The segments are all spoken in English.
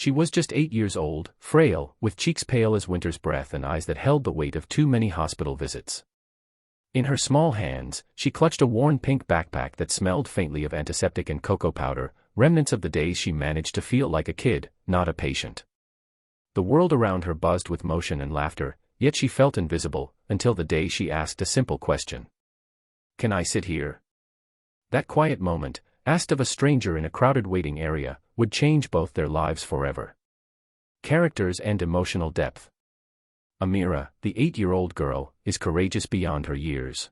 She was just 8 years old, frail, with cheeks pale as winter's breath and eyes that held the weight of too many hospital visits. In her small hands, she clutched a worn pink backpack that smelled faintly of antiseptic and cocoa powder, remnants of the days she managed to feel like a kid, not a patient. The world around her buzzed with motion and laughter, yet she felt invisible, until the day she asked a simple question. "Can I sit here?" That quiet moment, asked of a stranger in a crowded waiting area, would change both their lives forever. Characters and emotional depth. Amira, the 8-year-old girl, is courageous beyond her years.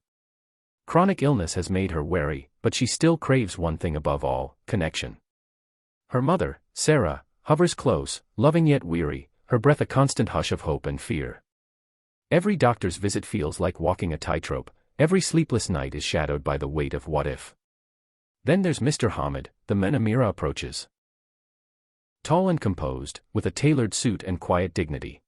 Chronic illness has made her wary, but she still craves one thing above all: connection. Her mother, Sarah, hovers close, loving yet weary, her breath a constant hush of hope and fear. Every doctor's visit feels like walking a tightrope, every sleepless night is shadowed by the weight of what if. Then there's Mr. Hamid, the man Amira approaches. Tall and composed, with a tailored suit and quiet dignity.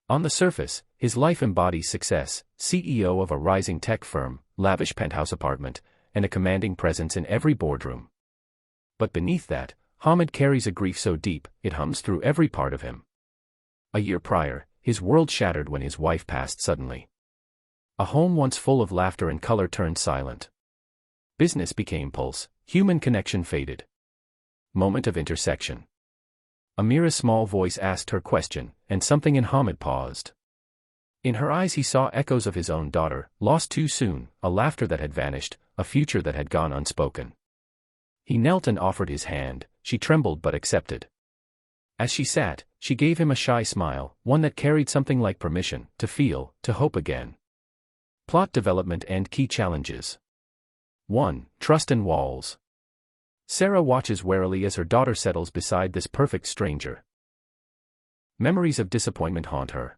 On the surface, his life embodies success: CEO of a rising tech firm, lavish penthouse apartment, and a commanding presence in every boardroom. But beneath that, Hamid carries a grief so deep, it hums through every part of him. A year prior, his world shattered when his wife passed suddenly. A home once full of laughter and color turned silent. Business became pulse, human connection faded. Moment of intersection. Amira's small voice asked her question, and something in Hamid paused. In her eyes he saw echoes of his own daughter, lost too soon, a laughter that had vanished, a future that had gone unspoken. He knelt and offered his hand. She trembled but accepted. As she sat, she gave him a shy smile, one that carried something like permission to feel, to hope again. Plot development and key challenges. 1. Trust and walls. Sarah watches warily as her daughter settles beside this perfect stranger. Memories of disappointment haunt her.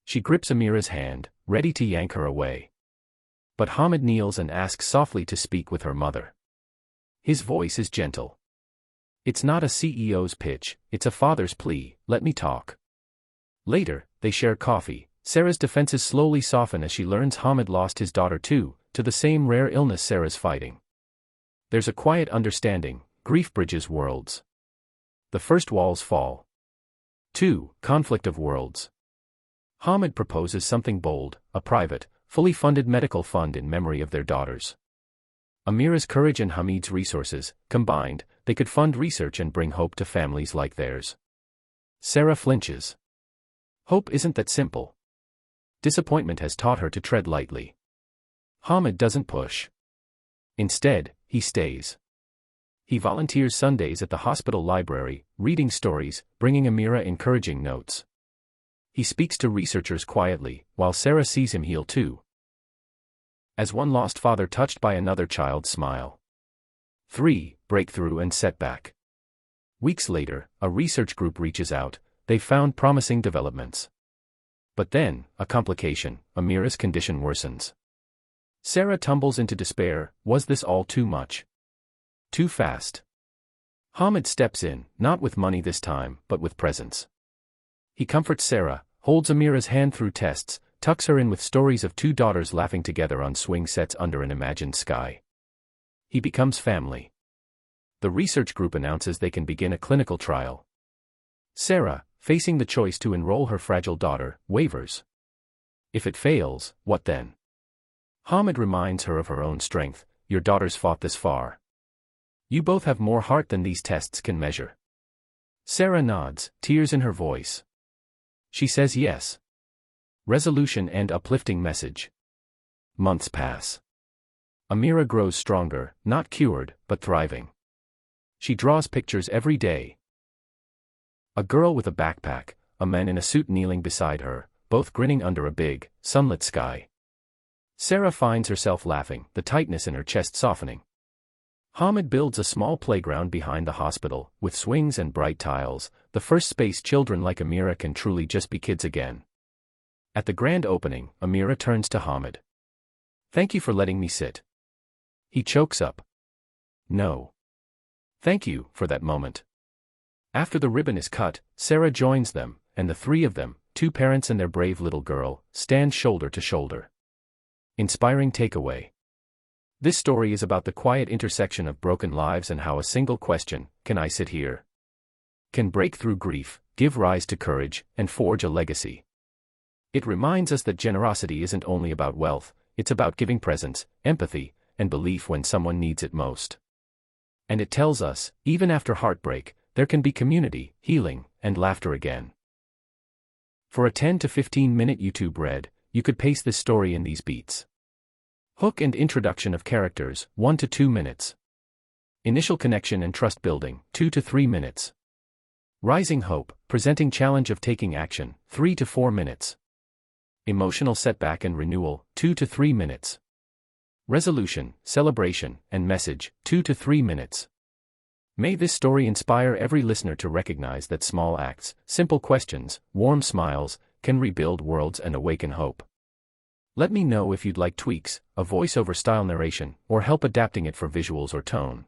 She grips Amira's hand, ready to yank her away. But Hamid kneels and asks softly to speak with her mother. His voice is gentle. "It's not a CEO's pitch, it's a father's plea, let me talk." Later, they share coffee. Sarah's defenses slowly soften as she learns Hamid lost his daughter too, to the same rare illness Sarah's fighting. There's a quiet understanding: grief bridges worlds. The first walls fall. 2. Conflict of worlds. Hamid proposes something bold: a private, fully funded medical fund in memory of their daughters. Amira's courage and Hamid's resources, combined, they could fund research and bring hope to families like theirs. Sarah flinches. Hope isn't that simple. Disappointment has taught her to tread lightly. Hamid doesn't push. Instead, he stays. He volunteers Sundays at the hospital library, reading stories, bringing Amira encouraging notes. He speaks to researchers quietly, while Sarah sees him heal too. As one lost father touched by another child's smile. 3. Breakthrough and setback. Weeks later, a research group reaches out. They've found promising developments. But then, a complication: Amira's condition worsens. Sarah tumbles into despair. Was this all too much? Too fast? Hamid steps in, not with money this time, but with presence. He comforts Sarah, holds Amira's hand through tests, tucks her in with stories of two daughters laughing together on swing sets under an imagined sky. He becomes family. The research group announces they can begin a clinical trial. Sarah, facing the choice to enroll her fragile daughter, wavers. If it fails, what then? Hamid reminds her of her own strength. Your daughter's fought this far. You both have more heart than these tests can measure. Sarah nods, tears in her voice. She says yes. Resolution and uplifting message. Months pass. Amira grows stronger, not cured, but thriving. She draws pictures every day. A girl with a backpack, a man in a suit kneeling beside her, both grinning under a big, sunlit sky. Sarah finds herself laughing, the tightness in her chest softening. Hamid builds a small playground behind the hospital, with swings and bright tiles, the first space children like Amira can truly just be kids again. At the grand opening, Amira turns to Hamid. "Thank you for letting me sit." He chokes up. "No. Thank you for that moment." After the ribbon is cut, Sarah joins them, and the three of them, two parents and their brave little girl, stand shoulder to shoulder. Inspiring takeaway. This story is about the quiet intersection of broken lives and how a single question, "Can I sit here?" can break through grief, give rise to courage, and forge a legacy. It reminds us that generosity isn't only about wealth, it's about giving presence, empathy, and belief when someone needs it most. And it tells us, even after heartbreak, there can be community, healing, and laughter again. For a 10 to 15-minute YouTube read, you could pace this story in these beats. Hook and introduction of characters, 1 to 2 minutes. Initial connection and trust building, 2 to 3 minutes. Rising hope, presenting challenge of taking action, 3 to 4 minutes. Emotional setback and renewal, 2 to 3 minutes. Resolution, celebration, and message, 2 to 3 minutes. May this story inspire every listener to recognize that small acts, simple questions, warm smiles, can rebuild worlds and awaken hope. Let me know if you'd like tweaks, a voiceover style narration, or help adapting it for visuals or tone.